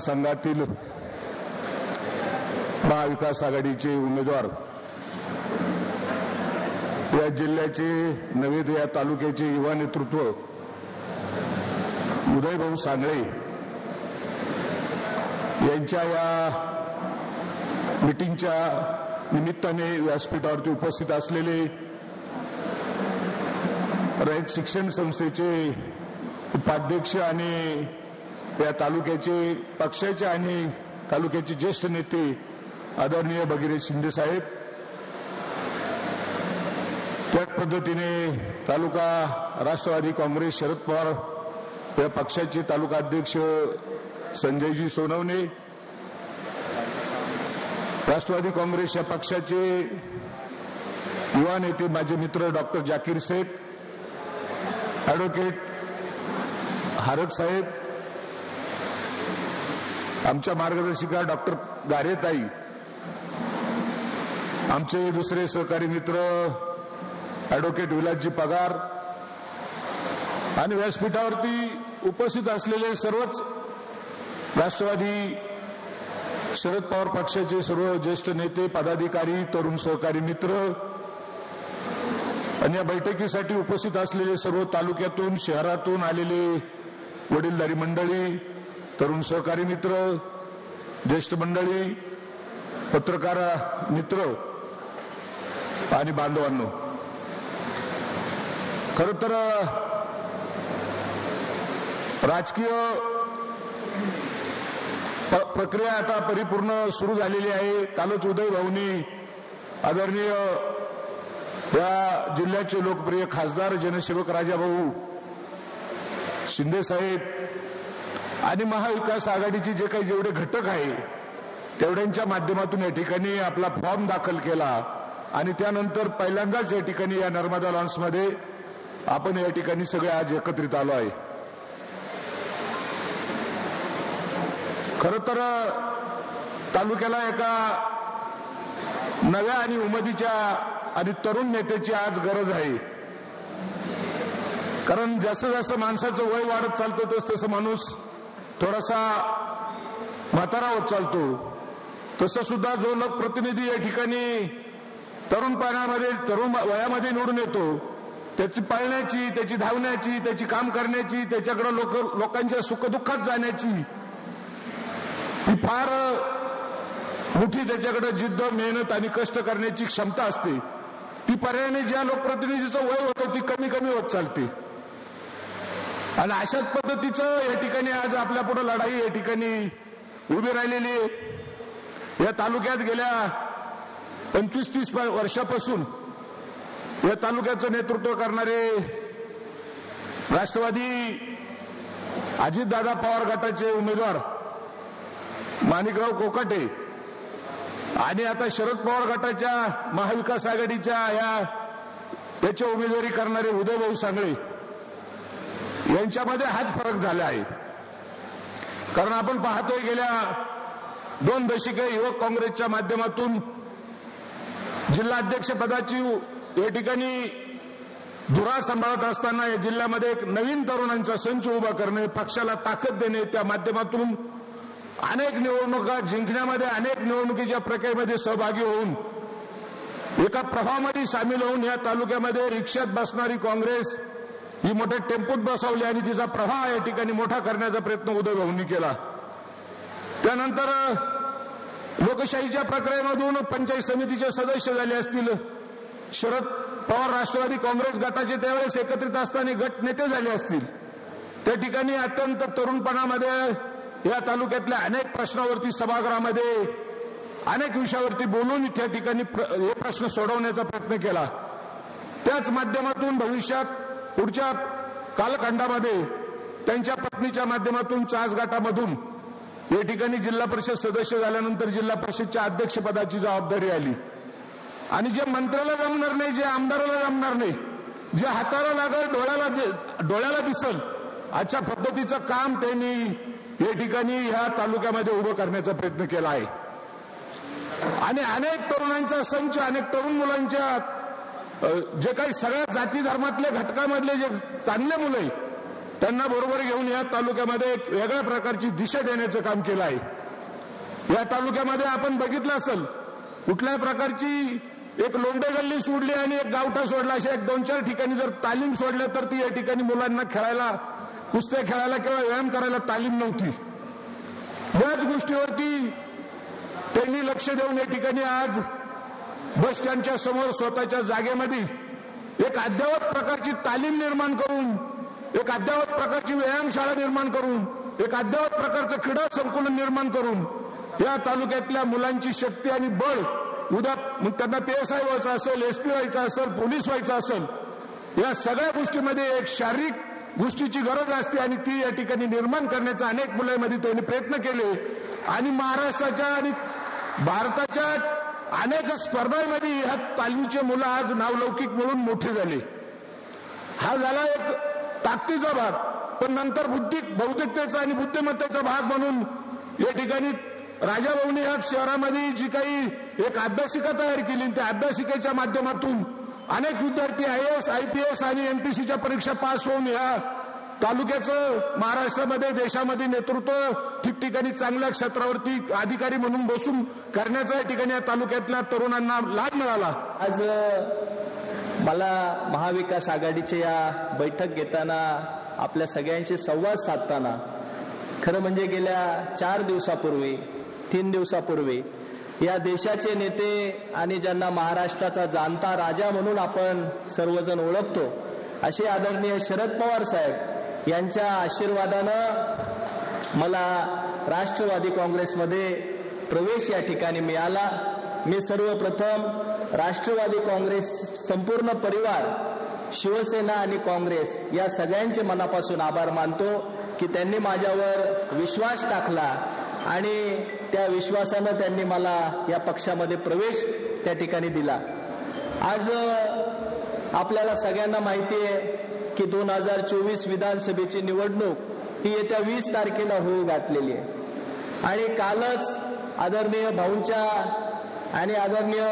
मतदारसंघातील महाविकास आघाडीचे उमेदवार, या जिल्ह्याचे नवे या तालुक्याचे युवा नेतृत्व उदयभाऊ सांगळे यांच्या या मीटिंगच्या निमित्ताने व्यासपीठावरती उपस्थित असलेले रयत शिक्षण संस्थेचे उपाध्यक्ष आणि या तालुक्याचे पक्षाचे आणि तालुक्याचे ज्येष्ठ नेते आदरणीय भगीरथ शिंदे साहेब, त्याच पद्धतीने तालुका राष्ट्रवादी काँग्रेस शरद पवार या पक्षाचे तालुका अध्यक्ष संजयजी सोनवणे, राष्ट्रवादी काँग्रेस या पक्षाचे युवा नेते माझे मित्र डॉक्टर जाकीर शेख, ॲडव्होकेट हारक साहेब, आमच्या मार्गदर्शिका डॉक्टर गारेताई, आमचे दुसरे सहकारी मित्र ॲडव्होकेट विलासजी पगार आणि व्यासपीठावरती उपस्थित असलेले सर्वच राष्ट्रवादी शरद पवार पक्षाचे सर्व ज्येष्ठ नेते, पदाधिकारी, तरुण सहकारी मित्र आणि या बैठकीसाठी उपस्थित असलेले सर्व तालुक्यातून शहरातून आलेले वडीलधारी मंडळी, तरुण सहकारी मित्र, ज्येष्ठ मंडळी, पत्रकार मित्र आणि बांधवांनो, खरं तर राजकीय प्रक्रिया आता परिपूर्ण सुरू झालेली आहे. कालच उदयभाऊंनी आदरणीय या जिल्ह्याचे लोकप्रिय खासदार जनसेवक राजाभाऊ शिंदे साहेब आणि महाविकास आघाडीचे जे काही जेवढे घटक आहे तेवढ्यांच्या माध्यमातून या ठिकाणी आपला फॉर्म दाखल केला आणि त्यानंतर पहिल्यांदाच या ठिकाणी या नर्मदा लॉन्समध्ये आपण या ठिकाणी सगळे आज एकत्रित आलो आहे. खरं तर तालुक्याला एका नव्या आणि उमेदीच्या आणि तरुण नेत्याची आज गरज आहे. कारण जसं जसं माणसाचं वय वाढत चालतं तसं माणूस थोडासा म्हातारा होत चालतो. तसं सुद्धा जो लोकप्रतिनिधी या ठिकाणी तरुणपणामध्ये तरुण वयामध्ये निवडून येतो त्याची पाळण्याची, त्याची धावण्याची, त्याची काम करण्याची, त्याच्याकडे लोकांच्या सुखदुःखात जाण्याची ही फार मोठी त्याच्याकडे जिद्द, मेहनत आणि कष्ट करण्याची क्षमता असते. ती पर्यायाने ज्या लोकप्रतिनिधीचं वय होतं ती कमी कमी होत चालते आणि अशाच पद्धतीचं या ठिकाणी आज आपल्या पुढे लढाई या ठिकाणी उभी राहिलेली आहे. या तालुक्यात गेल्या 25-30 वर्षापासून या तालुक्याचं नेतृत्व करणारे राष्ट्रवादी अजितदादा पवार गटाचे उमेदवार माणिकराव कोकाटे आणि आता शरद पवार गटाच्या महाविकास आघाडीच्या याच्या उमेदवारी करणारे उदयभाऊ सांगळे यांच्यामध्ये हाच फरक झाला आहे. कारण आपण पाहतोय गेल्या 2 दशके युवक काँग्रेसच्या माध्यमातून जिल्हा अध्यक्षपदाची या ठिकाणी धुरा सांभाळत असताना या जिल्ह्यामध्ये एक नवीन तरुणांचा संच उभा करणे, पक्षाला ताकद देणे, त्या माध्यमातून अनेक निवडणुका जिंकण्यामध्ये, अनेक निवडणुकीच्या प्रक्रियेमध्ये सहभागी होऊन एका प्रवाहामध्ये सामील होऊन या तालुक्यामध्ये रिक्षात बसणारी काँग्रेस ही मोठ्या टेम्पोत बसवली आणि तिचा प्रवाह या ठिकाणी मोठा करण्याचा प्रयत्न उदयभाऊंनी केला. त्यानंतर लोकशाहीच्या प्रक्रियेमधून पंचायत समितीचे सदस्य झाले असतील, शरद पवार राष्ट्रवादी काँग्रेस गटाचे त्यावेळेस एकत्रित असताना गट नेते झाले असतील, त्या ठिकाणी अत्यंत तरुणपणामध्ये या तालुक्यातल्या अनेक प्रश्नावरती सभागृहामध्ये अनेक विषयावरती बोलून त्या ठिकाणी हे प्रश्न सोडवण्याचा प्रयत्न केला. त्याच माध्यमातून भविष्यात पुढच्या कालखंडामध्ये त्यांच्या पत्नीच्या माध्यमातून चास गटामधून या ठिकाणी जिल्हा परिषद सदस्य झाल्यानंतर जिल्हा परिषदच्या अध्यक्षपदाची जबाबदारी आली आणि जे मंत्र्याला जमणार नाही, जे आमदाराला जमणार नाही, जे हाताला लागेल डोळ्याला दिसल अशा पद्धतीचं काम त्यांनी या ठिकाणी ह्या तालुक्यामध्ये उभं करण्याचा प्रयत्न केला आहे. आणि अनेक तरुणांचा संच, अनेक तरुण मुलांच्या जे काही सगळ्या जाती धर्मातल्या घटकामधले जे चांगले मुलं आहेत त्यांना बरोबर घेऊन या तालुक्यामध्ये एक वेगळ्या प्रकारची दिशा देण्याचं काम केलं आहे. या तालुक्यामध्ये आपण बघितलं असेल कुठल्या प्रकारची एक लोंढे गल्ली सोडली आणि एक गावठा सोडला, अशा एक 2-4 ठिकाणी जर तालीम सोडल्या तर ती या ठिकाणी मुलांना खेळायला, कुस्त्या खेळायला किंवा व्यायाम करायला तालीम नव्हती. याच गोष्टीवरती त्यांनी लक्ष देऊन या ठिकाणी आज बस स्टँडच्या समोर स्वतःच्या जागेमध्ये एक अद्ययावत प्रकारची तालीम निर्माण करून, एक अद्ययावत प्रकारची व्यायामशाळा निर्माण करून, एक अद्ययावत प्रकारचं क्रीडा संकुलन निर्माण करून या तालुक्यातल्या मुलांची शक्ती आणि बळ, उद्या मग त्यांना PSI व्हायचं असेल, SP व्हायचं असेल, पोलीस व्हायचं असेल, या सगळ्या गोष्टीमध्ये एक शारीरिक गोष्टीची गरज असते आणि ती या ठिकाणी निर्माण करण्याचा अनेक मुलांमध्ये त्यांनी प्रयत्न केले आणि महाराष्ट्राच्या आणि भारताच्या अनेक स्पर्धांमध्ये ह्या तालमीचे मुलं आज नावलौकिक मिळून मोठे झाले. हा झाला एक ताकदीचा भाग. पण नंतर बौद्धिकतेचा आणि बुद्धिमत्तेचा भाग म्हणून या ठिकाणी राजाभाऊनी ह्या शहरामध्ये जी काही एक अभ्यासिका तयार केली, त्या अभ्यासिकेच्या माध्यमातून अनेक विद्यार्थी IAS, IPS आणि MPSCच्या परीक्षा पास होऊन या तालुक्याचं महाराष्ट्रामध्ये, देशामध्ये नेतृत्व ठिकठिकाणी चांगल्या क्षेत्रावरती अधिकारी म्हणून बसून करण्याचा या ठिकाणी या तालुक्यातल्या तरुणांना लाभ मिळाला. आज मला महाविकास आघाडीच्या या बैठक घेताना, आपल्या सगळ्यांशी संवाद साधताना, खरं म्हणजे गेल्या 4 दिवसापूर्वी, 3 दिवसापूर्वी या देशाचे नेते आणि ज्यांना महाराष्ट्राचा जाणता राजा म्हणून आपण सर्वजण ओळखतो असे आदरणीय शरद पवार साहेब यांच्या आशीर्वादानं मला राष्ट्रवादी काँग्रेसमध्ये प्रवेश या ठिकाणी मिळाला. मी सर्वप्रथम राष्ट्रवादी काँग्रेस संपूर्ण परिवार, शिवसेना आणि काँग्रेस या सगळ्यांचे मनापासून आभार मानतो की त्यांनी माझ्यावर विश्वास टाकला आणि त्या विश्वासानं त्यांनी मला या पक्षामध्ये प्रवेश त्या ठिकाणी दिला. आज आपल्याला सगळ्यांना माहिती आहे की 2024 विधानसभेची निवडणूक ही येत्या 20 तारखेला होऊ घातलेली आहे आणि कालच आदरणीय भाऊंच्या आणि आदरणीय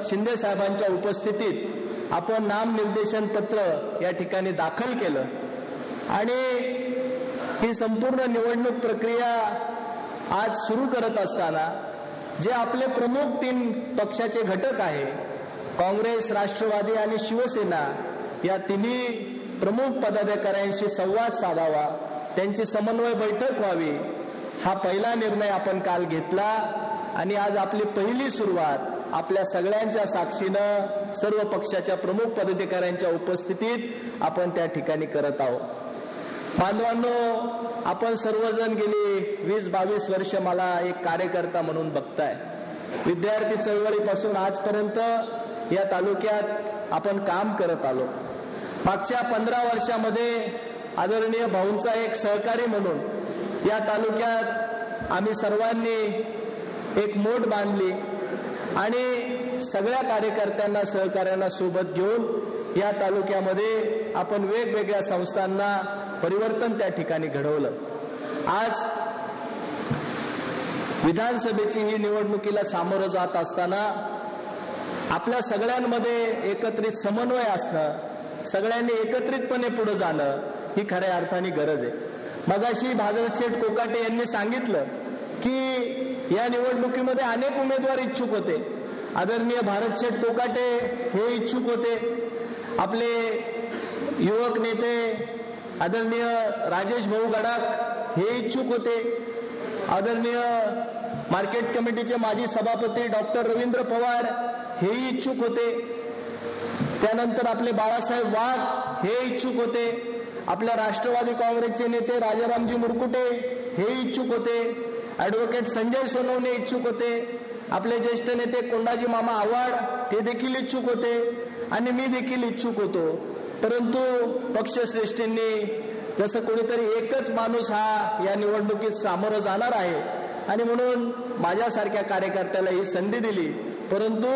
शिंदे साहेबांच्या उपस्थितीत आपण नामनिर्देशन पत्र या ठिकाणी दाखल केलं आणि ही संपूर्ण निवडणूक प्रक्रिया आज सुरू करत असताना जे आपले प्रमुख 3 पक्षाचे घटक आहे, काँग्रेस, राष्ट्रवादी आणि शिवसेना, या तिन्ही प्रमुख पदाधिकाऱ्यांशी संवाद साधावा, त्यांची समन्वय बैठक व्हावी, हा पहिला निर्णय आपण काल घेतला आणि आज आपली पहिली सुरुवात आपल्या सगळ्यांच्या साक्षीनं सर्व पक्षाच्या प्रमुख पदाधिकाऱ्यांच्या उपस्थितीत आपण त्या ठिकाणी करत आहोत. बांधवांनो, आपण सर्वजण गेली 20-22 वर्ष मला एक कार्यकर्ता म्हणून बघताय. विद्यार्थी चळवळीपासून आजपर्यंत या तालुक्यात आपण काम करत आलो. मागच्या 15 वर्षामध्ये आदरणीय भाऊंचा एक सहकारी म्हणून या तालुक्यात आम्ही सर्वांनी एक मोठ बांधली आणि सगळ्या कार्यकर्त्यांना, सहकार्यांना सोबत घेऊन या तालुक्यामध्ये आपण वेगवेगळ्या संस्थांना परिवर्तन त्या ठिकाणी घडवलं. आज विधानसभेची ही निवडणुकीला सामोरं जात असताना आपल्या सगळ्यांमध्ये एकत्रित समन्वय असणं, सगळ्यांनी एकत्रितपणे पुढे जाणं ही खऱ्या अर्थाने गरज आहे. मगाशी भारतशेठ कोकाटे यांनी सांगितलं की या निवडणुकीमध्ये अनेक उमेदवार इच्छुक होते. आदरणीय भारतशेठ कोकाटे हे इच्छुक होते, आपले युवक नेते आदरणीय राजेश भाऊ गडाख हे इच्छुक होते, आदरणीय मार्केट कमिटीचे माजी सभापती डॉक्टर रवींद्र पवार हेही इच्छुक होते, त्यानंतर आपले बाळासाहेब वाघ हे इच्छुक होते, आपल्या राष्ट्रवादी काँग्रेसचे नेते राजारामजी मुरकुटे हे इच्छुक होते, ॲडव्होकेट संजय सोनवणे इच्छुक होते, आपले ज्येष्ठ नेते कोंडाजी मामा आव्हाड ते देखील इच्छुक होते आणि मी देखील इच्छुक होतो. परंतु पक्षश्रेष्ठींनी जसं कोणीतरी एकच माणूस हा या निवडणुकीत सामोरं जाणार आहे आणि म्हणून माझ्यासारख्या कार्यकर्त्याला ही संधी दिली. परंतु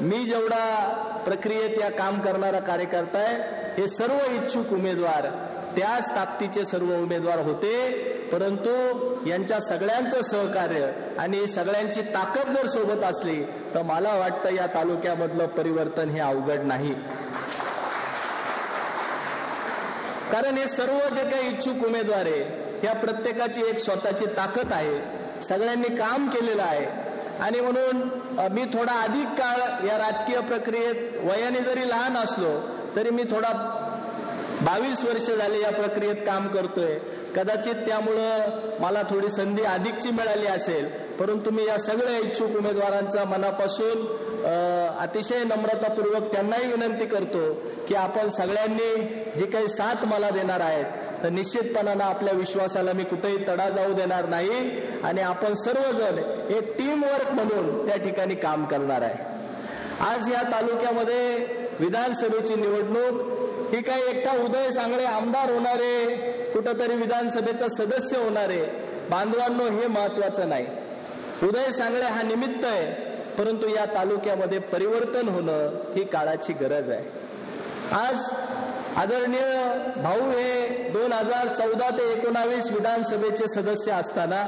मी जेवढा प्रक्रियेत या काम करणारा कार्यकर्ता आहे, हे सर्व इच्छुक उमेदवार त्याच ताकदीचे सर्व उमेदवार होते. परंतु यांच्या सगळ्यांचं सहकार्य आणि सगळ्यांची ताकद जर सोबत असली तर मला वाटतं या तालुक्यामधलं परिवर्तन हे अवघड नाही. कारण हे सर्व जे काही इच्छुक उमेदवार आहे या प्रत्येकाची एक स्वतःची ताकद आहे, सगळ्यांनी काम केलेलं आहे आणि म्हणून मी थोडा अधिक काळ या राजकीय प्रक्रियेत वयाने जरी लहान असलो तरी मी थोडा 22 वर्ष झाले या प्रक्रियेत काम करतोय. कदाचित त्यामुळं मला थोडी संधी अधिकची मिळाली असेल, परंतु मी या सगळ्या इच्छुक उमेदवारांचा मनापासून अतिशय नम्रतापूर्वक त्यांनाही विनंती करतो की आपण सगळ्यांनी जी काही साथ मला देणार आहेत तर निश्चितपणानं आपल्या विश्वासाला मी कुठेही तडा जाऊ देणार नाही आणि आपण सर्वजण एक टीम वर्क म्हणून त्या ठिकाणी काम करणार आहे. आज या तालुक्यामध्ये विधानसभेची निवडणूक ही काही एकटा उदय सांगळे आमदार होणारे, कुठंतरी विधानसभेचा सदस्य होणारे बांधवांनो हे महत्वाचं नाही. उदय सांगळे हा निमित्त आहे, परंतु या तालुक्यामध्ये परिवर्तन होणं ही काळाची गरज आहे. आज आदरणीय भाऊ हे 2014 ते 19 विधानसभेचे सदस्य असताना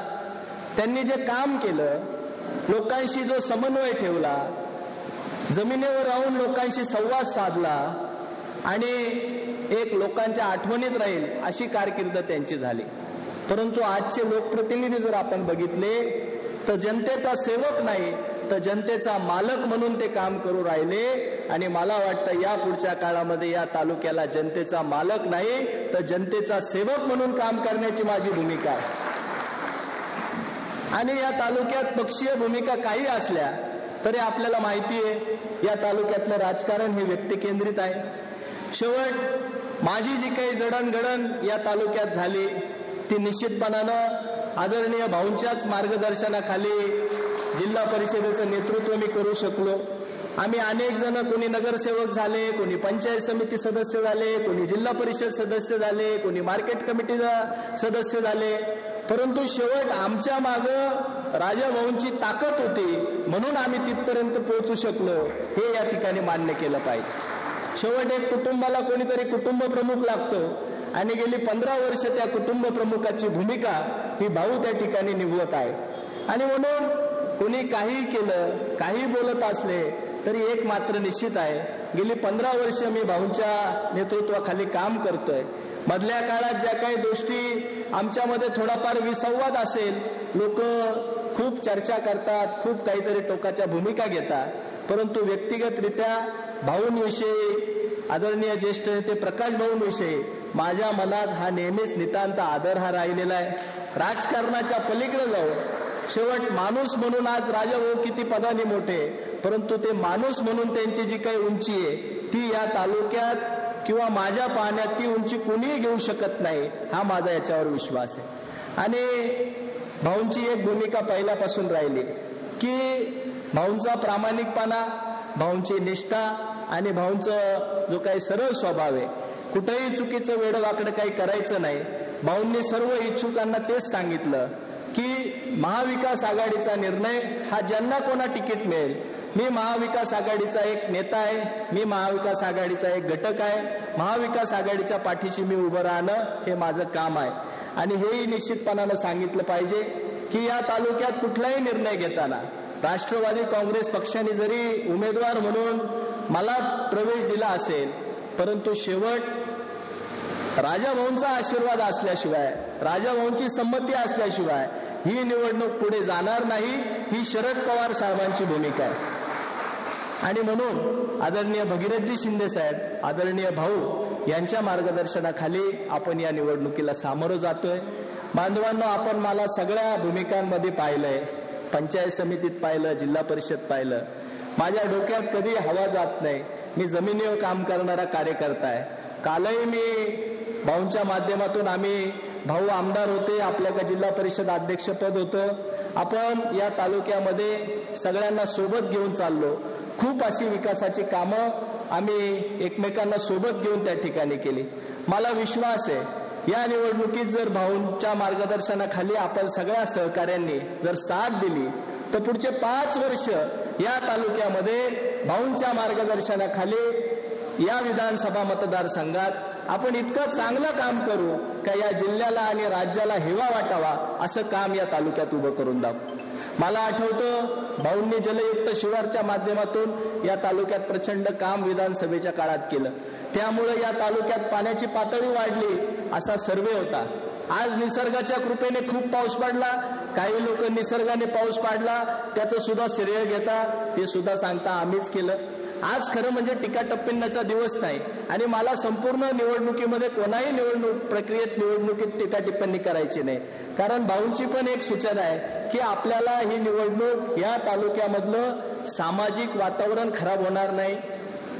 त्यांनी जे काम केलं, लोकांशी जो समन्वय ठेवला, जमिनीवर राहून लोकांशी संवाद साधला आणि एक लोकांच्या आठवणीत राहील अशी कारकीर्द त्यांची झाली. परंतु आजचे लोकप्रतिनिधी जर आपण बघितले तर जनतेचा सेवक नाही तर जनतेचा मालक म्हणून ते काम करू राहिले आणि मला वाटतं या पुढच्या काळामध्ये या तालुक्याला जनतेचा मालक नाही तर जनतेचा सेवक म्हणून काम करण्याची माझी भूमिका आहे. आणि या तालुक्यात पक्षीय भूमिका काही असल्या तरी आपल्याला माहिती आहे या तालुक्यातलं राजकारण हे व्यक्ती केंद्रित आहे. शेवट माझी जी काही जडणघडण या तालुक्यात झाली ती निश्चितपणानं आदरणीय भाऊंच्याच मार्गदर्शनाखाली जिल्हा परिषदेचं नेतृत्व मी करू शकलो. आम्ही अनेक जण, कोणी नगरसेवक झाले, कोणी पंचायत समिती सदस्य झाले, कोणी जिल्हा परिषद सदस्य झाले, कोणी मार्केट कमिटीचा सदस्य झाले, परंतु शेवट आमच्या मागं राजाभाऊंची ताकद होती म्हणून आम्ही तिथपर्यंत पोहोचू शकलो हे या ठिकाणी मान्य केलं पाहिजे. शेवट एक कुटुंबाला कोणीतरी कुटुंब प्रमुख लागतो आणि गेली 15 वर्ष त्या कुटुंब प्रमुखाची भूमिका ही भाऊ त्या ठिकाणी निभवत आहे. आणि म्हणून कोणी काही केलं, काही बोलत असले तरी एक मात्र निश्चित आहे, गेली 15 वर्ष मी भाऊंच्या नेतृत्वाखाली काम करतोय. मधल्या काळात ज्या काही गोष्टी आमच्यामध्ये थोडाफार विसंवाद असेल, लोक खूप चर्चा करतात, खूप काहीतरी टोकाच्या भूमिका घेतात, परंतु व्यक्तिगतरित्या भाऊंविषयी, आदरणीय ज्येष्ठ नेते प्रकाश भाऊंविषयी माझ्या मनात हा नेहमीच नितांत आदर हा राहिलेला आहे. राजकारणाच्या पलीकडे जाऊ, शेवट माणूस म्हणून आज राजाभाऊ किती पदाने मोठे, परंतु ते माणूस म्हणून त्यांची जी काही उंची आहे ती या तालुक्यात किंवा माझ्या पाहण्यात ती उंची कोणीही घेऊ शकत नाही, हा माझा याच्यावर विश्वास आहे. आणि भाऊंची एक भूमिका पहिल्यापासून राहिली की भाऊंचा प्रामाणिकपणा, भाऊंची निष्ठा आणि भाऊंचं जो काही सरळ स्वभाव आहे, कुठेही चुकीचं वेडवाकडं काही करायचं नाही. भाऊंनी सर्व इच्छुकांना तेच सांगितलं की महाविकास आघाडीचा निर्णय हा ज्यांना कोणा तिकीट मिळेल, मी महाविकास आघाडीचा एक नेता आहे, मी महाविकास आघाडीचा एक घटक आहे, महाविकास आघाडीच्या पाठीशी मी उभं राहणं हे माझं काम आहे. आणि हेही निश्चितपणानं सांगितलं पाहिजे की या तालुक्यात कुठलाही निर्णय घेताना राष्ट्रवादी काँग्रेस पक्षाने जरी उमेदवार म्हणून मला प्रवेश दिला असेल, परंतु शेवट राजाभाऊंचा आशीर्वाद असल्याशिवाय, राजाभाऊंची संमती असल्याशिवाय ही निवडणूक पुढे जाणार नाही, ही शरद पवार साहेबांची भूमिका आहे. आणि म्हणून आदरणीय भगीरथजी शिंदे साहेब, आदरणीय भाऊ यांच्या मार्गदर्शनाखाली आपण या निवडणुकीला सामोरं जातोय. बांधवांनो, आपण मला सगळ्या भूमिकांमध्ये पाहिलंय, पंचायत समितीत पाहिलं, जिल्हा परिषद पाहिलं. माझ्या डोक्यात कधी हवा जात नाही, मी जमिनीवर काम करणारा कार्यकर्ता आहे. कालही मी भाऊंच्या माध्यमातून, आम्ही भाऊ आमदार होते, आपल्याकडे जिल्हा परिषद अध्यक्षपद होतं, आपण या तालुक्यामध्ये सगळ्यांना सोबत घेऊन चाललो. खूप अशी विकासाची कामं आम्ही एकमेकांना सोबत घेऊन त्या ठिकाणी केली. मला विश्वास आहे या निवडणुकीत जर भाऊंच्या मार्गदर्शनाखाली आपण सगळ्या सहकाऱ्यांनी जर साथ दिली तर पुढचे 5 वर्ष या तालुक्यामध्ये भाऊंच्या मार्गदर्शनाखाली या विधानसभा मतदारसंघात आपण इतकं चांगलं काम करू का या जिल्ह्याला आणि राज्याला हेवा वाटावा असं काम या तालुक्यात उभं करून दाखवू. मला आठवतं भाऊंनी जलयुक्त शिवारच्या माध्यमातून या तालुक्यात प्रचंड काम विधानसभेच्या काळात केलं, त्यामुळे या तालुक्यात पाण्याची पातळी वाढली असा सर्वे होता. आज निसर्गाच्या कृपेने खूप पाऊस पडला. काही लोक निसर्गाने पाऊस पाडला त्याचं सुद्धा श्रेय घेता, ते सुद्धा सांगता आम्हीच केलं. आज खरं म्हणजे टीका टिप्पणीचा दिवस नाही आणि मला संपूर्ण निवडणुकीमध्ये कोणाही निवडणुकीत टीका टिप्पणी करायची नाही. कारण भाऊंची पण एक सूचना आहे की आपल्याला ही निवडणूक या तालुक्यामधलं सामाजिक वातावरण खराब होणार नाही.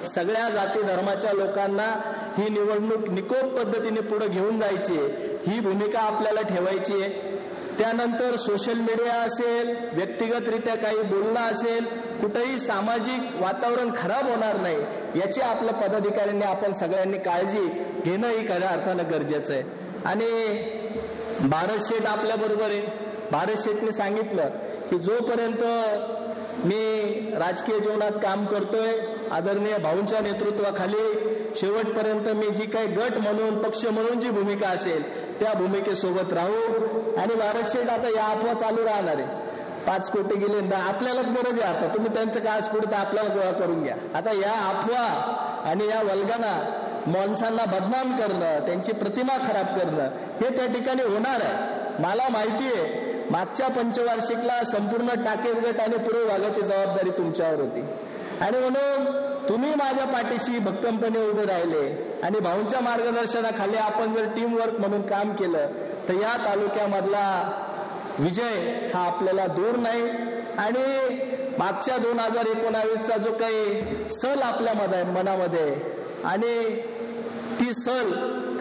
सगळ्या जाती धर्माच्या लोकांना ही निवडणूक निकोप पद्धतीने पुढे घेऊन जायची आहे, ही भूमिका आपल्याला ठेवायची आहे. त्यानंतर सोशल मीडिया असेल, व्यक्तिगतरित्या काही बोलणं असेल, कुठेही सामाजिक वातावरण खराब होणार नाही याची आपल्या पदाधिकाऱ्यांनी आपण सगळ्यांनी काळजी घेणं ही खऱ्या अर्थानं गरजेचं आहे. आणि भारत शेठ आपल्या बरोबर आहे. भारत शेठने सांगितलं की जोपर्यंत मी राजकीय जीवनात काम करतोय आदरणीय भाऊंच्या नेतृत्वाखाली शेवटपर्यंत मी जी काही गट म्हणून पक्ष म्हणून जी भूमिका असेल त्या भूमिकेसोबत राहू. आणि भारत शेठ आता या अफवा चालू राहणार आहे. 5 कोटी गेले, आपल्यालाच गरज आहे आता, तुम्ही त्यांचं काय पुढे तर आपल्याला गोळा करून घ्या. आता या अफवा आणि या वल्गना माणसांना बदनाम करणं, त्यांची प्रतिमा खराब करणं हे त्या ठिकाणी होणार आहे. मला माहिती आहे मागच्या पंचवार्षिकला संपूर्ण टाकेत गट आणि पूर्व भागाची जबाबदारी तुमच्यावर होती आणि म्हणून तुम्ही माझ्या पाठीशी भक्कमपणे उभे राहिले आणि भाऊंच्या मार्गदर्शनाखाली आपण जर टीम वर्क म्हणून काम केलं तर या तालुक्यामधला विजय हा आपल्याला दूर नाही. आणि मागच्या 2019चा जो काही सल आपल्या मनामध्ये आणि ती सल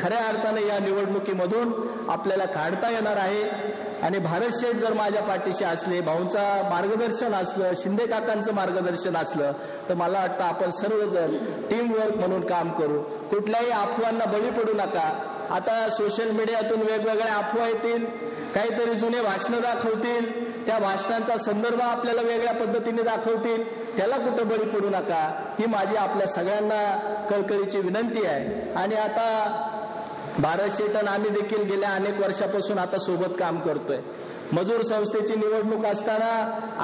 खऱ्या अर्थाने या निवडणुकीमधून आपल्याला काढता येणार आहे. आणि भारत शेठ जर माझ्या पाठीशी असले, भाऊंचा मार्गदर्शन असलं, शिंदे काकांचं मार्गदर्शन असलं तर मला वाटतं आपण सर्वजण टीम वर्क म्हणून काम करू. कुठल्याही अफवांना बळी पडू नका. आता सोशल मीडियातून वेगवेगळ्या अफवा येतील, काहीतरी जुने भाषणं दाखवतील, त्या भाषणांचा संदर्भ आपल्याला वेगळ्या पद्धतीने दाखवतील, त्याला कुठं बळी पडू नका ही माझी आपल्या सगळ्यांना कळकळीची विनंती आहे. आणि आता भारत शेठन आम्ही देखील गेल्या अनेक वर्षापासून आता सोबत काम करतोय. मजूर संस्थेची निवडणूक असताना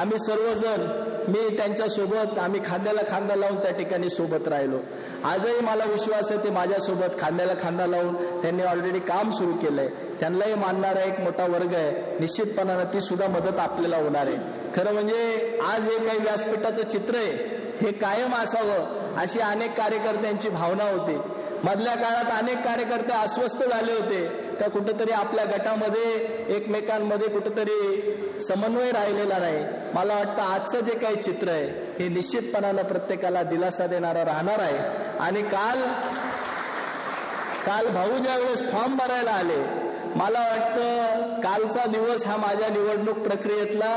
आम्ही सर्वजण, मी त्यांच्यासोबत आम्ही खांद्याला खांदा लावून त्या ठिकाणी सोबत राहिलो. आजही मला विश्वास आहे ते माझ्यासोबत खांद्याला खांदा लावून त्यांनी ऑलरेडी काम सुरू केलंय. त्यांनाही मानणारा एक मोठा वर्ग आहे, निश्चितपणानं ती सुद्धा मदत आपल्याला होणार आहे. खरं म्हणजे आज हे काही व्यासपीठाचं चित्र आहे हे कायम असावं अशी अनेक कार्यकर्त्यांची भावना होती. मधल्या काळात अनेक कार्यकर्ते अस्वस्थ झाले होते त्या कुठेतरी आपल्या गटामध्ये एकमेकांमध्ये कुठेतरी समन्वय राहिलेला नाही. मला वाटतं आजचं जे काही चित्र आहे हे निश्चितपणानं प्रत्येकाला दिलासा देणारं राहणार आहे. आणि काल भाऊ ज्यावेळेस फॉर्म भरायला आले, मला वाटतं कालचा दिवस हा माझ्या निवडणूक प्रक्रियेतला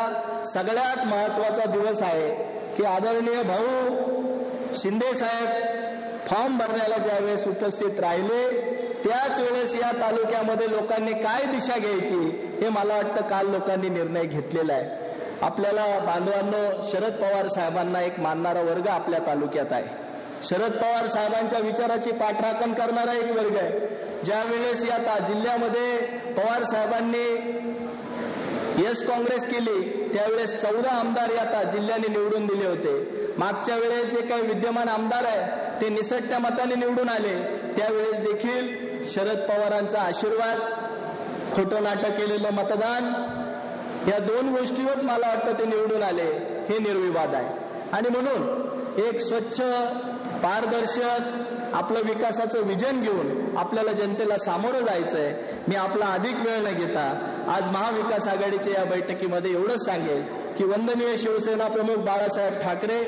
सगळ्यात महत्वाचा दिवस आहे की आदरणीय भाऊ शिंदे साहेब फॉर्म भरण्याला ज्यावेळेस उपस्थित राहिले त्याच वेळेस या तालुक्यामध्ये लोकांनी काय दिशा घ्यायची हे मला वाटतं काल लोकांनी निर्णय घेतलेला आहे. आपल्याला बांधवांनो, शरद पवार साहेबांना एक मानणारा वर्ग आपल्या तालुक्यात आहे. शरद पवार साहेबांच्या विचाराची पाठराखण करणारा एक वर्ग आहे. ज्या वेळेस या जिल्ह्यामध्ये पवार साहेबांनी यस काँग्रेस केली त्यावेळेस 14 आमदार या जिल्ह्याने निवडून दिले होते. मागच्या वेळेस जे काही विद्यमान आमदार आहे ते निसटत्या मताने निवडून आले, त्यावेळेस देखील शरद पवारांचा आशीर्वाद, खोटं नाटक केलेलं मतदान, या 2 गोष्टीवरच मला वाटतं ते निवडून आले हे निर्विवाद आहे. आणि म्हणून एक स्वच्छ पारदर्शक आपलं विकासाचं विजन घेऊन आपल्याला जनतेला सामोरं जायचंय. मी आपला अधिक वेळ न घेता आज महाविकास आघाडीच्या या बैठकीमध्ये एवढंच सांगेल की वंदनीय शिवसेना प्रमुख बाळासाहेब ठाकरे,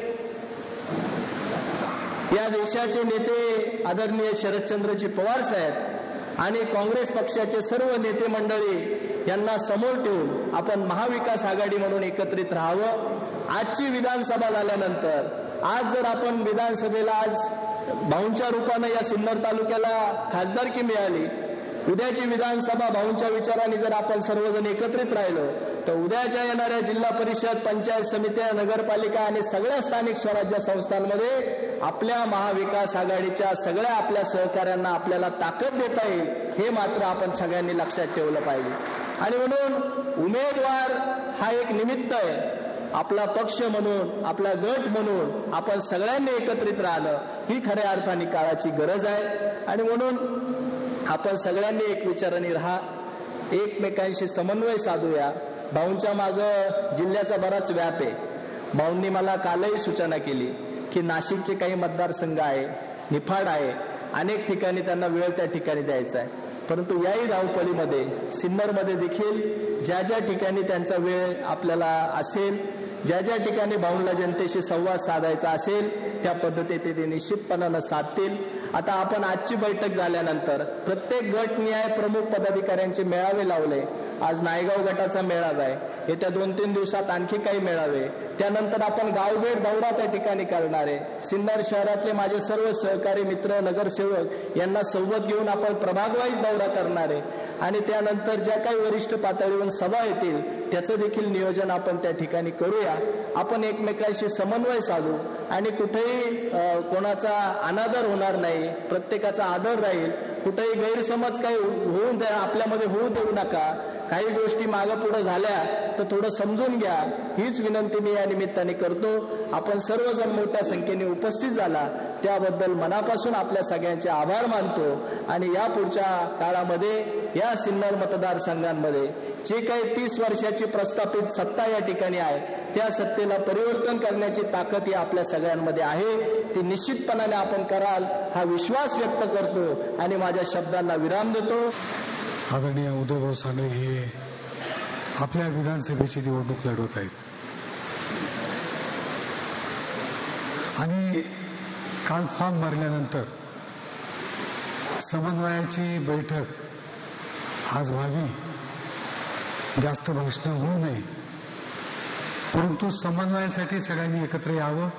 या देशाचे नेते आदरणीय शरदचंद्रजी पवार साहेब आणि काँग्रेस पक्षाचे सर्व नेते मंडळी यांना समोर ठेवून आपण महाविकास आघाडी म्हणून एकत्रित राहावं. आजची विधानसभा झाल्यानंतर आज जर आपण विधानसभेला आज भाऊंच्या रूपाने या सिन्नर तालुक्याला खासदारकी मिळाली, उद्याची विधानसभा भाऊंच्या विचाराने जर आपण सर्वजण एकत्रित राहिलो तर उद्याच्या येणाऱ्या जिल्हा परिषद, पंचायत समित्या, नगरपालिका आणि सगळ्या स्थानिक स्वराज्य संस्थांमध्ये आपल्या महाविकास आघाडीच्या सगळ्या आपल्या सहकाऱ्यांना आपल्याला ताकद देता येईल हे मात्र आपण सगळ्यांनी लक्षात ठेवलं पाहिजे. आणि म्हणून उमेदवार हा एक निमित्त आहे. आपला पक्ष म्हणून, आपला गट म्हणून आपण सगळ्यांनी एकत्रित राहणं ही खऱ्या अर्थाने काळाची गरज आहे. आणि म्हणून आपण सगळ्यांनी एक विचाराने राहा, एकमेकांशी समन्वय साधूया. भाऊंच्या मागं जिल्ह्याचा बराच व्याप आहे. भाऊंनी मला कालही सूचना केली की नाशिकचे काही मतदारसंघ आहे, निफाड आहे, अनेक ठिकाणी त्यांना वेळ त्या ठिकाणी द्यायचा आहे. परंतु याही धावपळीमध्ये सिन्नरमध्ये देखील ज्या ज्या ठिकाणी त्यांचा वेळ आपल्याला असेल, ज्या ज्या ठिकाणी भाऊंला जनतेशी संवाद साधायचा असेल त्या पद्धतीने ते निश्चितपणानं साधतील. आता आपण आजची बैठक झाल्यानंतर प्रत्येक गटनिहाय प्रमुख पदाधिकाऱ्यांचे मेळावे लावले. आज नायगाव गटाचा मेळावा आहे, येत्या 2-3 दिवसात आणखी काही मेळावे, त्यानंतर आपण गावभेट दौरा त्या ठिकाणी करणार आहे. सिन्नर शहरातले माझे सर्व सहकारी मित्र, नगरसेवक यांना सोबत घेऊन आपण प्रभागवाईज दौरा करणार आहे. आणि त्यानंतर ज्या काही वरिष्ठ पातळीवर सभा येतील त्याचं देखील नियोजन आपण त्या ठिकाणी करूया. आपण एकमेकांशी समन्वय साधू आणि कुठेही कोणाचा अनादर होणार नाही, प्रत्येकाचा आदर राहील. कुठेही गैरसमज काही होऊन आपल्यामध्ये होऊ देऊ नका. काही गोष्टी मागं पुढे झाल्या तर थोडं समजून घ्या, हीच विनंती मी या निमित्ताने करतो. आपण सर्वजण मोठ्या संख्येने उपस्थित झाला त्याबद्दल मनापासून आपल्या सगळ्यांचे आभार मानतो. आणि या पुढच्या काळामध्ये या सिन्नर मतदारसंघांमध्ये जे काही 30 वर्षाची प्रस्थापित सत्ता या ठिकाणी आहे त्या सत्तेला परिवर्तन करण्याची ताकद ही आपल्या सगळ्यांमध्ये आहे. ती निश्चितपणाने आपण कराल हा विश्वास व्यक्त करतो आणि माझ्या शब्दांना विराम देतो. आदरणीय उदयभाऊ साने हे आपल्या विधानसभेची निवडणूक लढवत आहेत आणि काल फॉर्म भरल्यानंतर समन्वयाची बैठक आज व्हावी, जास्त भाषण होऊ नये, परंतु समन्वयासाठी सगळ्यांनी एकत्र यावं.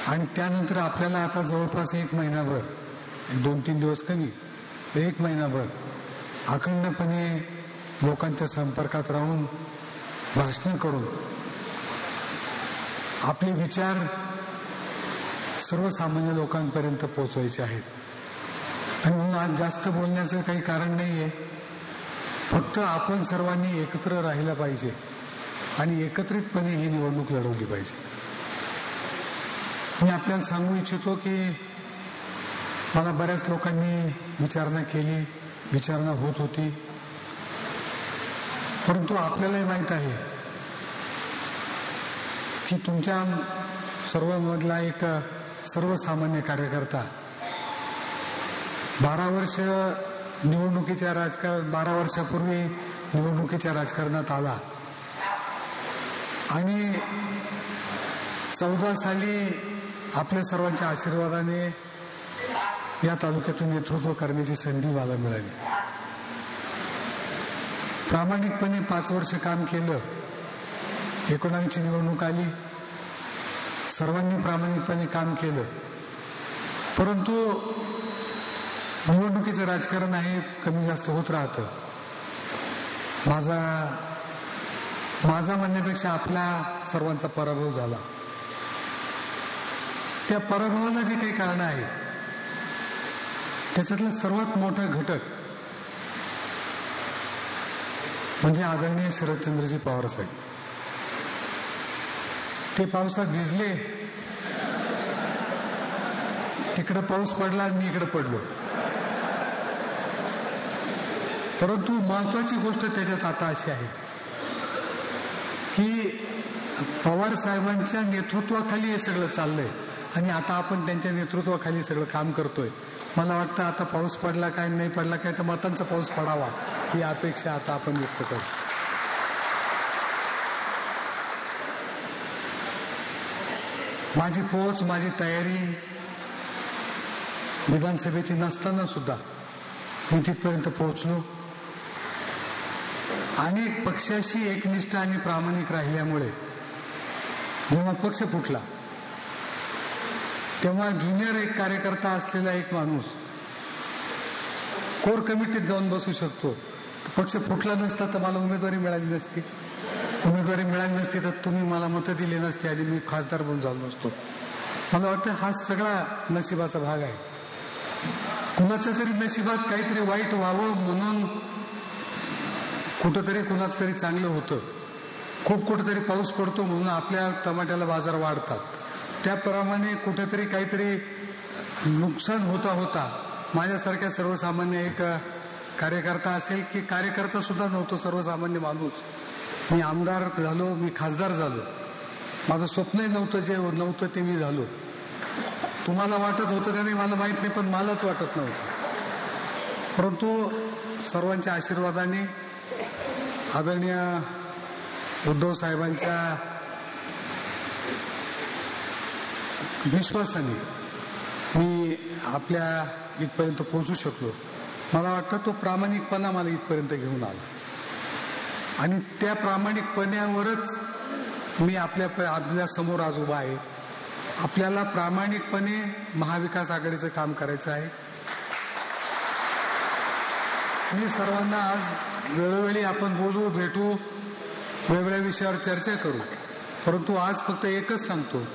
आणि त्यानंतर आपल्याला आता जवळपास 1 महिनाभर, 2-3 दिवस कमी, 1 महिनाभर अखंडपणे लोकांच्या संपर्कात राहून भाषण करून आपले विचार सर्वसामान्य लोकांपर्यंत पोहोचवायचे आहेत. आणि म्हणून आज जास्त बोलण्याचं काही कारण नाही आहे. फक्त आपण सर्वांनी एकत्र राहिलं पाहिजे आणि एकत्रितपणे ही निवडणूक लढवली पाहिजे. मी आपल्याला सांगू इच्छितो की मला बऱ्याच लोकांनी विचारणा केली, विचारणा होत होती, परंतु आपल्यालाही माहीत आहे की तुमच्या सर्वांमधला एक सर्वसामान्य कार्यकर्ता 12 वर्ष निवडणुकीच्या 12 वर्षापूर्वी निवडणुकीच्या राजकारणात आला आणि 14 साली आपल्या सर्वांच्या आशीर्वादाने या तालुक्याचं नेतृत्व करण्याची संधी मला मिळाली. प्रामाणिकपणे 5 वर्ष काम केलं. 19ची निवडणूक आली, सर्वांनी प्रामाणिकपणे काम केलं, परंतु निवडणुकीचं राजकारण आहे, कमी जास्त होत राहतं. माझा म्हणण्यापेक्षा आपल्या सर्वांचा पराभव झाला. त्या पराभवाला जे काही कारण आहेत त्याच्यातला सर्वात मोठा घटक म्हणजे आदरणीय शरदचंद्रजी पवार साहेब. ते पावसात भिजले, तिकडं पाऊस पडला आणि मी इकडं पडलो. परंतु महत्वाची गोष्ट त्याच्यात आता अशी आहे की पवार साहेबांच्या नेतृत्वाखाली हे सगळं चाललंय आणि आता आपण त्यांच्या नेतृत्वाखाली सगळं काम करतोय. मला वाटतं आता पाऊस पडला काय नाही पडला काय तर मतांचा पाऊस पडावा ही अपेक्षा आता आपण व्यक्त करू. माझी पोच, माझी तयारी विधानसभेची नसताना सुद्धा मी तिथपर्यंत पोहोचलो. अनेक पक्षाशी एकनिष्ठ आणि प्रामाणिक राहिल्यामुळे जेव्हा पक्ष फुटला तेव्हा ज्युनियर एक कार्यकर्ता असलेला एक माणूस कोर कमिटीत जाऊन बसू शकतो. पक्ष फुटला नसता तर मला उमेदवारी मिळाली नसती. उमेदवारी मिळाली नसती तर तुम्ही मला मतं दिली नसती आणि मी खासदार बनून झालो नसतो. मला वाटतं हा सगळा नशिबाचा भाग आहे. कुणाच्या तरी नशिबात काहीतरी वाईट व्हावं म्हणून कुठंतरी कुणाचं तरी चांगलं होतं, खूप कुठंतरी पाऊस पडतो म्हणून आपल्या टमाट्याला बाजार वाढतात, त्याप्रमाणे कुठेतरी काहीतरी नुकसान होता माझ्यासारख्या सर्वसामान्य एक कार्यकर्ता असेल की कार्यकर्ता सुद्धा नव्हतो, सर्वसामान्य माणूस, मी आमदार झालो, मी खासदार झालो, माझं स्वप्नही नव्हतं, जे नव्हतं ते मी झालो. तुम्हाला वाटत होतं का नाही मला माहीत नाही, पण मलाच वाटत नव्हतं. परंतु सर्वांच्या आशीर्वादाने, आदरणीय उद्धव साहेबांच्या विश्वासाने मी आपल्या इथपर्यंत पोहोचू शकलो. मला वाटतं तो प्रामाणिकपणा मला इथपर्यंत घेऊन आला आणि त्या प्रामाणिकपणावरच मी आपल्या समोर आज उभा आहे. आपल्याला प्रामाणिकपणे महाविकास आघाडीचं काम करायचं आहे. मी सर्वांना आज वेळोवेळी आपण बोलू, भेटू, वेगवेगळ्या विषयावर चर्चा करू, परंतु आज फक्त एकच सांगतो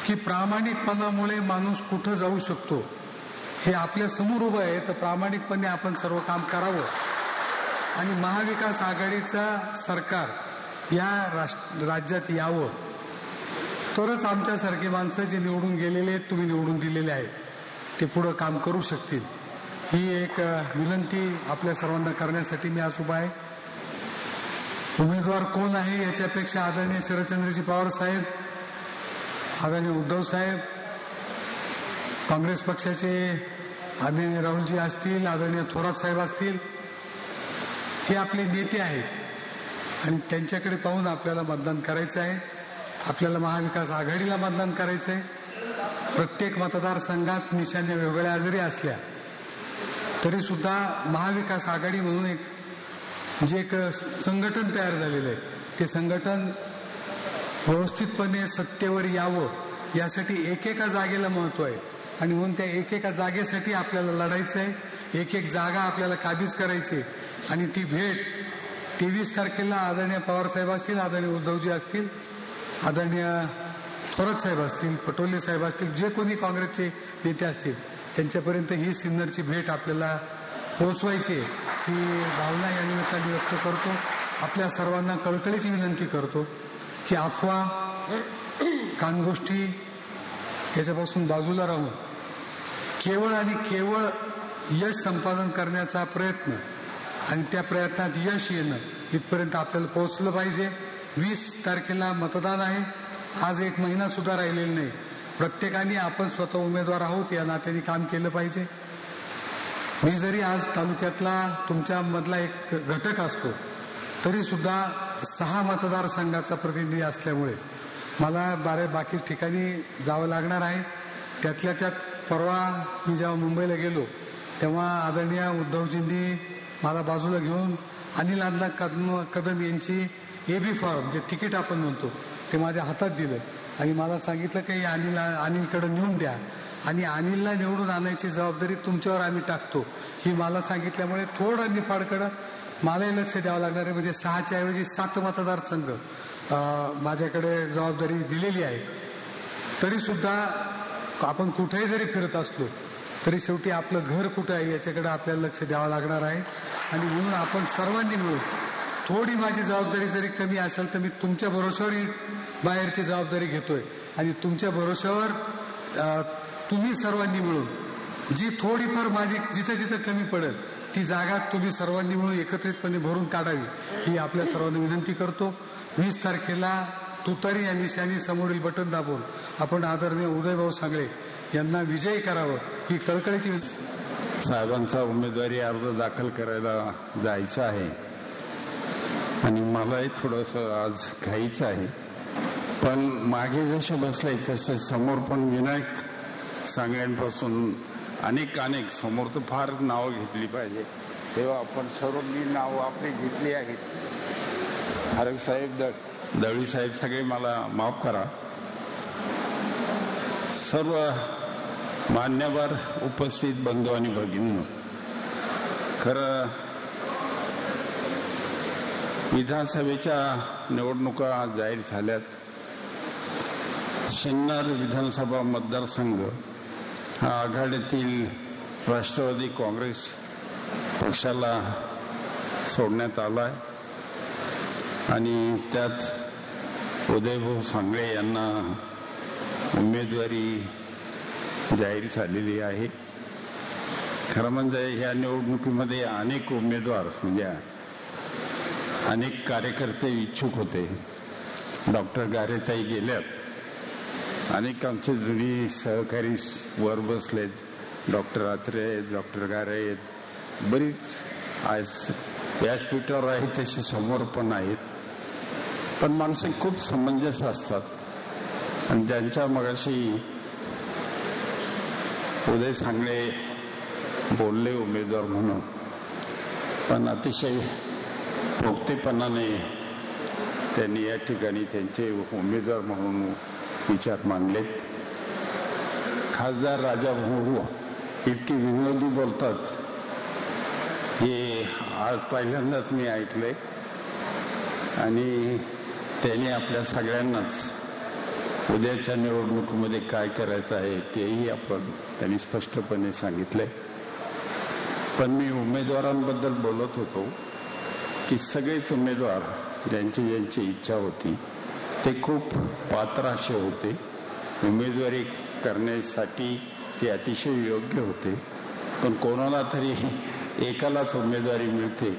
की प्रामाणिकपणामुळे माणूस कुठं जाऊ शकतो हे आपल्या समोर उभं आहे. तर प्रामाणिकपणे आपण सर्व काम करावं आणि महाविकास आघाडीचा सरकार या राज्यात यावं, तरच आमच्यासारखी माणसं जे निवडून गेलेले आहेत, तुम्ही निवडून दिलेले आहेत, ते पुढं काम करू शकतील. ही एक विनंती आपल्या सर्वांना करण्यासाठी मी आज उभा आहे. उमेदवार कोण आहे याच्यापेक्षा आदरणीय शरदचंद्रजी पवार साहेब, आदरणीय उद्धव साहेब, काँग्रेस पक्षाचे आदरणीय राहुलजी असतील, आदरणीय थोरात साहेब असतील, हे आपले नेते आहेत आणि त्यांच्याकडे पाहून आपल्याला मतदान करायचं आहे. आपल्याला महाविकास आघाडीला मतदान करायचं आहे. प्रत्येक मतदारसंघात निशाण्या वेगवेगळ्या जरी असल्या तरी सुद्धा महाविकास आघाडी म्हणून एक संघटन तयार झालेलं आहे, ते संघटन व्यवस्थितपणे सत्तेवर यावं यासाठी एकेका जागेला महत्त्व आहे आणि म्हणून त्या एकेका जागेसाठी आपल्याला लढायचं आहे. एक जागा आपल्याला काबीज करायची आणि ती भेट 23 तारखेला आदरणीय पवारसाहेब असतील, आदरणीय उद्धवजी असतील, आदरणीय थोरात साहेब असतील, पटोले साहेब असतील, जे कोणी काँग्रेसचे नेते असतील त्यांच्यापर्यंत ही सिन्नरची भेट आपल्याला पोहोचवायची ही भावना या निमित्ताने व्यक्त करतो. आपल्या सर्वांना कळकळीची विनंती करतो की अफवा, कानगोष्टी याच्यापासून बाजूला राहून केवळ आणि केवळ यश संपादन करण्याचा प्रयत्न आणि त्या प्रयत्नात यश येणं इथपर्यंत आपल्याला पोहोचलं पाहिजे. 20 तारखेला मतदान आहे. आज 1 महिना सुद्धा राहिलेला नाही. प्रत्येकाने आपण स्वतः उमेदवार आहोत या नात्याने काम केलं पाहिजे. मी जरी आज तालुक्यातला तुमच्यामधला एक घटक असतो तरी सुद्धा 6 मतदारसंघाचा प्रतिनिधी असल्यामुळे मला बाकी ठिकाणी जावं लागणार आहे. त्यातल्या त्यात परवा मी जेव्हा मुंबईला गेलो तेव्हा आदरणीय उद्धवजींनी मला बाजूला घेऊन अनिल अण्णा कदम यांची AB फॉर्म, जे तिकीट आपण म्हणतो, ते माझ्या हातात दिलं आणि मला सांगितलं की अनिलकडे नेऊन द्या आणि अनिलला निवडून आणायची जबाबदारी तुमच्यावर आम्ही टाकतो. ही मला सांगितल्यामुळे थोडं निफाडकडं मलाही लक्ष द्यावं लागणार आहे. म्हणजे 6च्या ऐवजी 7 मतदारसंघ माझ्याकडे जबाबदारी दिलेली आहे. तरीसुद्धा आपण कुठेही जरी फिरत असलो तरी शेवटी आपलं घर कुठं आहे याच्याकडे आपल्याला लक्ष द्यावं लागणार आहे आणि म्हणून आपण सर्वांनी मिळून थोडी माझी जबाबदारी जरी कमी असेल तर मी तुमच्या भरोश्यावर बाहेरची जबाबदारी घेतोय आणि तुमच्या भरोश्यावर तुम्ही सर्वांनी मिळून जी थोडीफार माझी जिथं जिथं कमी पडेल ती जागा तुम्ही सर्वांनी मिळून एकत्रितपणे भरून काढावी ही आपल्या सर्वांना विनंती करतो. 20 तारखेला तुतारी या निशाणी समोरील बटन दाबून आपण आदरणीय उदयभाऊ सांगळे यांना विजयी करावं ही कळकळीची साहेबांचा उमेदवारी अर्ज दाखल करायला जायचं आहे आणि मलाही थोडंसं आज घाईचं आहे. पण मागे जसे बसले तसे समोर पण विनायक सांगण्यांपासून अनेक समोर तर फार नावं घेतली पाहिजे, तेव्हा आपण सर्वांनी नावं आपली घेतली आहेत. हरक साहेब, दळवी साहेब, सगळे मला माफ करा. सर्व मान्यवर उपस्थित बंधू आणि भगिनींनो, खरं विधानसभेच्या निवडणुका जाहीर झाल्यात. सिन्नर विधानसभा मतदारसंघ हा आघाडीतील राष्ट्रवादी काँग्रेस पक्षाला सोडण्यात आला आहे आणि त्यात उदयभाऊ सांगळे यांना उमेदवारी जाहीर झालेली आहे. खरं म्हणजे ह्या निवडणुकीमध्ये अनेक उमेदवार म्हणजे अनेक कार्यकर्ते इच्छुक होते. डॉक्टर गारेताई गेल्यात, अनेक आमचे जुनी सहकारी वर बसलेत, डॉक्टर आत्रे आहेत, डॉक्टर गारे आहेत, बरीच आज व्यासपीठावर आहेत तसे समोर पण आहेत. पण माणसे खूप समंजस असतात आणि ज्यांच्या मगाशी उदय सांगळे बोलले उमेदवार म्हणून, पण अतिशय पोक्तेपणाने त्यांनी या ठिकाणी त्यांचे उमेदवार म्हणून विचार मांडलेत. खासदार राजाभाऊ इतके विनोदी बोलतात हे आज पहिल्यांदाच मी ऐकले आणि त्यांनी आपल्या सगळ्यांनाच उद्याच्या निवडणुकीमध्ये काय करायचं आहे तेही त्यांनी स्पष्टपणे सांगितले. पण मी उमेदवारांबद्दल बोलत होतो की सगळेच उमेदवार ज्यांची इच्छा होती ते खूप पात्र असे होते. उमेदवारी करण्यासाठी ते अतिशय योग्य होते. पण कोणाला तरी एकालाच उमेदवारी मिळते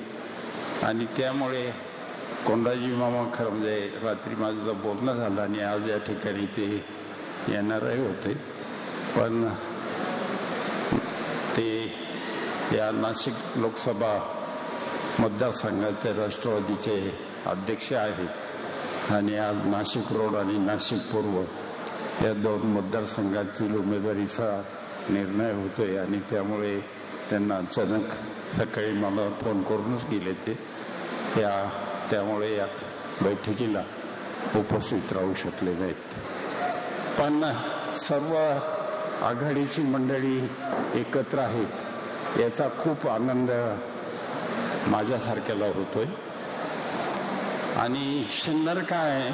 आणि त्यामुळे कोंडाजी मामा खरं म्हणजे रात्री माझं बोलणं झालं आणि आज या ठिकाणी ते येणारही होते. पण ते या नाशिक लोकसभा मतदारसंघाचे राष्ट्रवादीचे अध्यक्ष आहेत आणि आज नाशिक रोड आणि नाशिक पूर्व या दोन मतदारसंघातील उमेदवारीचा निर्णय होतोय आणि त्यामुळे त्यांना अचानक सकाळी मला फोन करूनच गेले ते त्यामुळे या बैठकीला उपस्थित राहू शकले नाहीत. पण सर्व आघाडीची मंडळी एकत्र आहेत याचा खूप आनंद माझ्यासारख्याला होतोय. आणि सिन्नर काय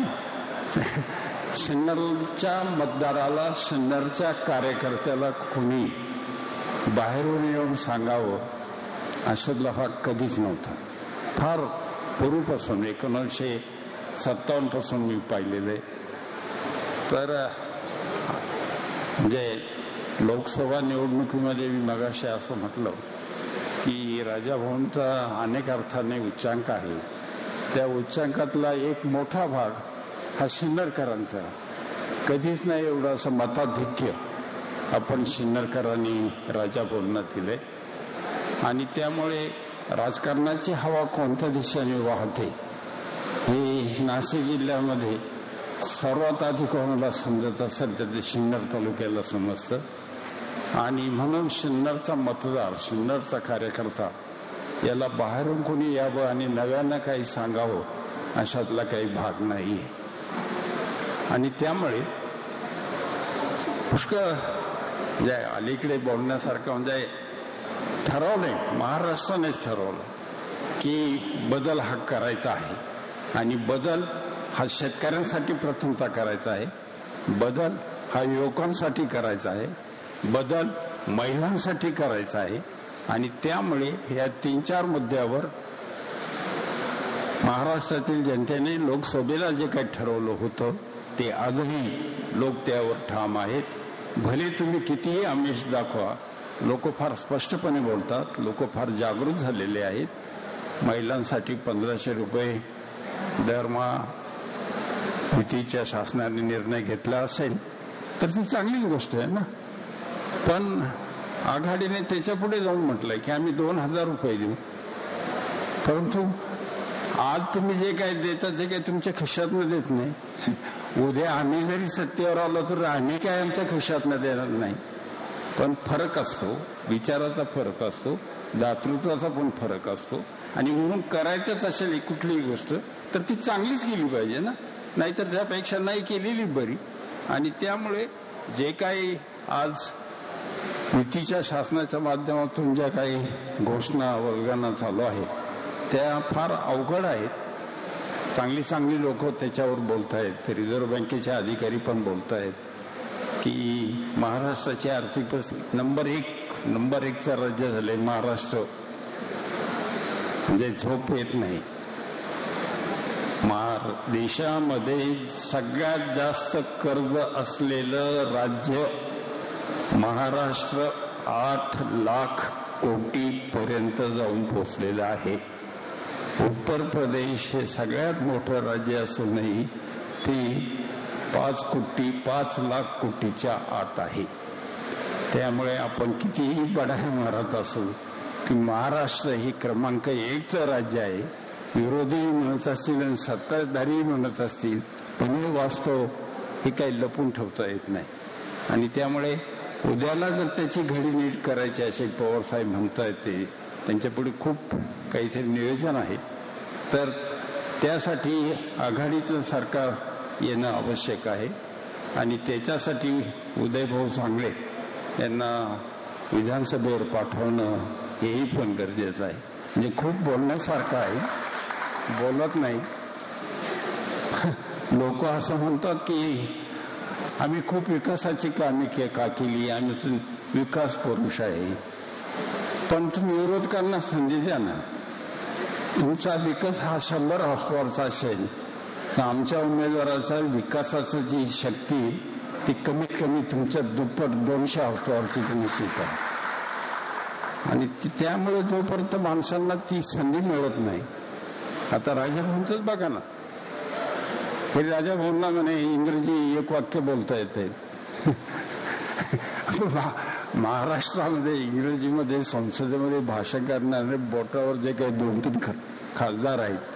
सिन्नरच्या मतदाराला सिन्नरच्या कार्यकर्त्याला कोणी बाहेरून येऊन सांगावं अशातला भाग कधीच नव्हता. फार पूर्वीपासून 1957 पासून मी पाहिलेले. तर म्हणजे लोकसभा निवडणुकीमध्ये मी मगाशी असं म्हटलं की राजाभाऊंचा अनेक अर्थाने उच्चांक आहे. त्या उच्चांकातला एक मोठा भाग हा सिन्नरकरांचा. कधीच नाही एवढं असं मताधिक्य आपण सिन्नरकरांनी राजाभाऊंना दिले आणि त्यामुळे राजकारणाची हवा कोणत्या दिशेने वाहते हे नाशिक जिल्ह्यामध्ये सर्वात आधी कोणाला समजत असेल तर ते सिन्नर तालुक्याला समजतं. आणि म्हणून सिन्नरचा मतदार सिन्नरचा कार्यकर्ता याला बाहेरून कोणी यावं आणि नव्यानं काही सांगावं अशातला काही भाग नाही. आणि त्यामुळे पुष्कळ म्हणजे अलीकडे बोलण्यासारखं म्हणजे ठरवलंय, महाराष्ट्रानेच ठरवलं की बदल हा करायचा आहे आणि बदल हा शेतकऱ्यांसाठी प्रथमतः करायचा आहे, बदल हा युवकांसाठी करायचा आहे, बदल महिलांसाठी करायचा आहे. आणि त्यामुळे या 3-4 मुद्द्यावर महाराष्ट्रातील जनतेने लोकसभेला जे काही ठरवलं होतं ते आजही लोक त्यावर ठाम आहेत. भले तुम्ही कितीही आमिष दाखवा, लोक फार स्पष्टपणे बोलतात, लोक फार जागृत झालेले आहेत. महिलांसाठी 1500 रुपये दरमहा युतीच्या शासनाने निर्णय घेतला असेल तर ती चांगलीच गोष्ट आहे ना. पण आघाडीने त्याच्या पुढे जाऊन म्हटलंय की आम्ही 2000 रुपये देऊ. परंतु आज तुम्ही जे काही देता ते काही तुमच्या खिशातनं देत नाही. उद्या आम्ही जरी सत्तेवर आलो तर आम्ही काय आमच्या खिशातनं देणार नाही. पण फरक असतो, विचाराचा फरक असतो, दातृत्वाचा पण फरक असतो. आणि म्हणून करायचंच असेल कुठलीही गोष्ट तर ती चांगलीच केली पाहिजे ना, नाहीतर त्यापेक्षा नाही केलेली बरी. आणि त्यामुळे जे काही आज युतीच्या शासनाच्या माध्यमातून ज्या काही घोषणा वल्गना चालू आहे त्या फार अवघड आहेत. चांगली लोक त्याच्यावर बोलत आहेत. रिझर्व्ह बँकेचे अधिकारी पण बोलत आहेत की महाराष्ट्राची आर्थिक परिस्थिती नंबर 1चं राज्य झाले महाराष्ट्र. म्हणजे झोप येत नाही. देशामध्ये सगळ्यात जास्त कर्ज असलेलं राज्य महाराष्ट्र 8 लाख कोटी पर्यंत जाऊन पोचलेलं आहे. उत्तर प्रदेश हे सगळ्यात मोठं राज्य असूनही ती 5 लाख कोटीच्या आत आहे. त्यामुळे आपण कितीही बढाई मारत असू की महाराष्ट्र ही क्रमांक 1चं राज्य आहे, विरोधी म्हणत असतील आणि सत्ताधारी म्हणत असतील, पण हे वास्तव हे काही लपून ठेवता येत नाही. आणि त्यामुळे उद्याला जर त्याची घडी नीट करायची असे पवार साहेब म्हणता येते, त्यांच्यापुढे खूप काहीतरी नियोजन आहे, तर त्यासाठी आघाडीचं सरकार येणं आवश्यक आहे. आणि त्याच्यासाठी उदयभाऊ सांगळे यांना विधानसभेवर पाठवणं हेही पण गरजेचं आहे. म्हणजे खूप बोलण्यासारखं आहे, बोलत नाही. लोक असं म्हणतात की आम्ही खूप विकासाची कामे का केली, आम्ही विकास पुरुष आहे. पण तुम्ही विरोधकांना संधी द्या ना. तुमचा विकास हा 100 हॉर्सपॉवरचा असेल तर आमच्या उमेदवाराचा विकासाची जी शक्ती ती कमीत कमी तुमच्या दुप्पट 200 हॉर्सपॉवरची निश्चित आहे. आणि त्यामुळे जोपर्यंत माणसांना ती संधी मिळत नाही. आता राजाभाऊंचंच बघा ना, हे राजाभाऊंना म्हणे इंग्रजी 1 वाक्य बोलता येते. महाराष्ट्रामध्ये इंग्रजीमध्ये संसदेमध्ये भाषण करणारे बोटावर जे काही 2-3 खासदार आहेत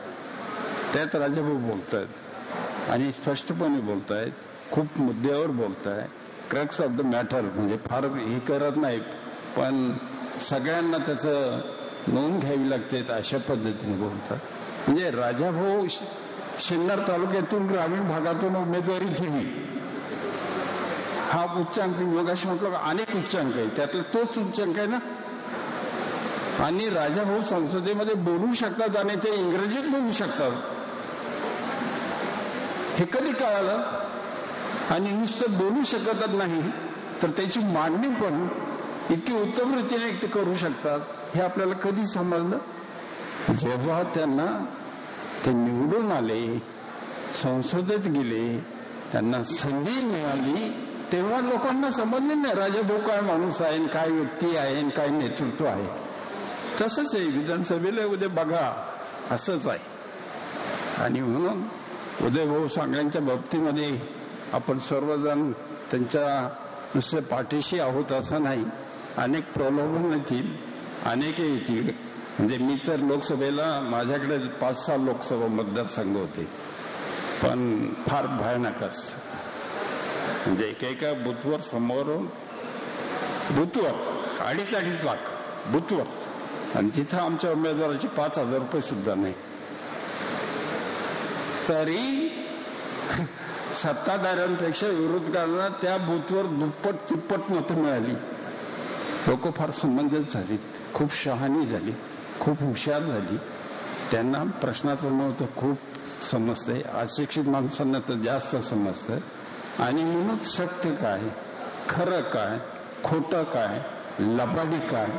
त्यात राजाभाऊ बोलतायत आणि स्पष्टपणे बोलतायत, खूप मुद्द्यावर बोलताय. क्रक्स ऑफ द मॅटर म्हणजे फार हे करत नाहीत, पण सगळ्यांना त्याचं नोंद घ्यावी लागते अशा पद्धतीने बोलतात. म्हणजे राजाभाऊ सिन्नर तालुक्यातून ग्रामीण भागातून उमेदवारी घेतली, हा उच्चांक योगाशी म्हटलं अनेक उच्चांक आहे, त्यातला तोच उच्चांक आहे ना. आणि राजाभाऊ संसदेमध्ये बोलू शकतात आणि ते इंग्रजीत बोलू शकतात, हे कधी कळालं. आणि नुसतं बोलू शकतच नाही तर त्याची मांडणी पण इतकी उत्तम रीतीने ते करू शकतात, हे आपल्याला कधी समजलं. जेव्हा त्यांना ते निवडून आले, संसदेत गेले, त्यांना संधी मिळाली, तेव्हा लोकांना समजले नाही राजाभाऊ काय माणूस आहे, काय व्यक्ती आहे, काय नेतृत्व आहे. तसंच आहे विधानसभेला उद्या बघा, असंच आहे. आणि म्हणून उदयभाऊ सांगळ्यांच्या बाबतीमध्ये आपण सर्वजण त्यांच्या नुसतं पाठीशी आहोत असं नाही. अनेक प्रलोभन येतील, अनेक येतील. म्हणजे मी तर लोकसभेला माझ्याकडे 5-6 लोकसभा मतदारसंघ होते, पण फार भयानक असतं. म्हणजे एकेका बूथवर समोरून बूथवर 2.5 लाख बूथवर, आणि तिथं आमच्या उमेदवाराचे 5,000 रुपये सुद्धा नाही. तरी सत्ताधाऱ्यांपेक्षा विरोधकांना त्या बूथवर दुप्पट-तिप्पट मतं मिळाली. लोक फार संबंधित झाली, खूप शहाणी झाली, खूप हुशार झाली. त्यांना प्रश्नाचं महत्त्व खूप समजतंय. अशिक्षित माणसांना तर जास्त समजतं. आणि म्हणून सत्य काय, खरं काय, खोटं काय, लबाडी काय,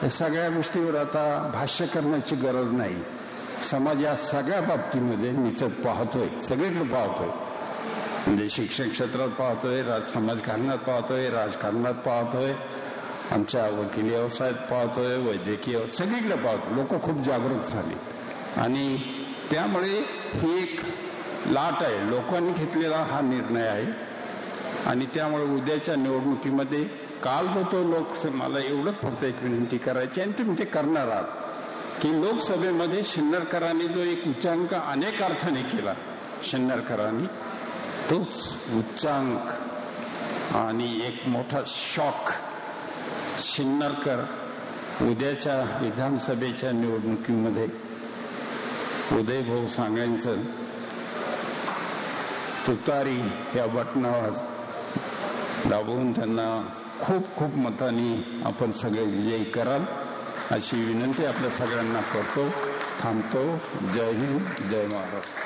या सगळ्या गोष्टीवर आता भाष्य करण्याची गरज नाही. समाज या सगळ्या बाबतीमध्ये निचत पाहतोय, सगळीकडे पाहतोय. म्हणजे शिक्षण क्षेत्रात पाहतोय, समाजकारणात पाहतोय, राजकारणात पाहतोय, आमच्या वकिली व्यवसायात पाहतोय, वैद्यकीय सगळीकडे पाहतोय. लोक खूप जागरूक झाली आणि त्यामुळे ही एक लाट आहे. लोकांनी घेतलेला हा निर्णय आहे. आणि त्यामुळे उद्याच्या निवडणुकीमध्ये काल जो तो मला एवढंच फक्त एक विनंती करायची, आणि तुम्ही ते करणार आहात, की लोकसभेमध्ये शिन्नरकरांनी जो एक उच्चांक अनेक अर्थाने केला, शिन्नरकरांनी तोच उच्चांक आणि एक मोठा शॉक शिन्नरकर उद्याच्या विधानसभेच्या निवडणुकीमध्ये उदयभाऊ सांगळ्यांचं तुतारी या बटणावर दाबवून त्यांना खूप खूप मतांनी आपण सगळे विजयी कराल अशी विनंती आपल्या सगळ्यांना करतो. थांबतो. जय हिंद, जय महाराष्ट्र.